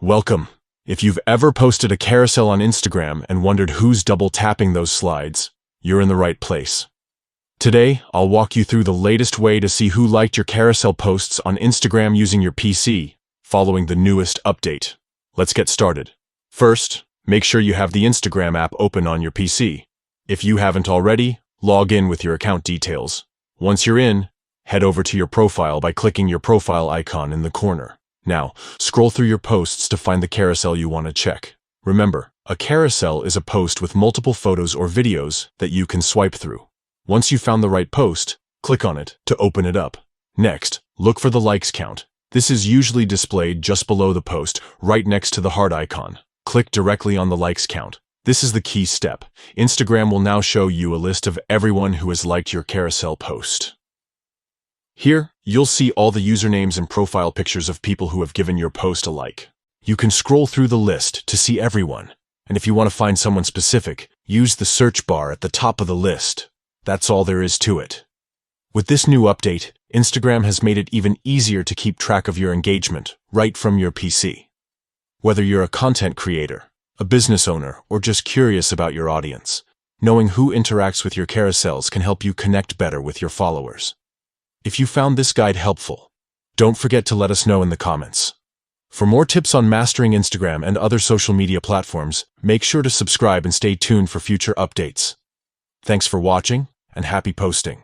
Welcome. If you've ever posted a carousel on Instagram and wondered who's double tapping those slides, you're in the right place. Today, I'll walk you through the latest way to see who liked your carousel posts on Instagram using your PC, following the newest update. Let's get started. First, make sure you have the Instagram app open on your PC. If you haven't already, log in with your account details. Once you're in, head over to your profile by clicking your profile icon in the corner. Now, scroll through your posts to find the carousel you want to check. Remember, a carousel is a post with multiple photos or videos that you can swipe through. Once you've found the right post, click on it to open it up. Next, look for the likes count. This is usually displayed just below the post, right next to the heart icon. Click directly on the likes count. This is the key step. Instagram will now show you a list of everyone who has liked your carousel post. Here, you'll see all the usernames and profile pictures of people who have given your post a like. You can scroll through the list to see everyone, and if you want to find someone specific, use the search bar at the top of the list. That's all there is to it. With this new update, Instagram has made it even easier to keep track of your engagement right from your PC. Whether you're a content creator, a business owner, or just curious about your audience, knowing who interacts with your carousels can help you connect better with your followers. If you found this guide helpful, don't forget to let us know in the comments. For more tips on mastering Instagram and other social media platforms, make sure to subscribe and stay tuned for future updates. Thanks for watching, and happy posting.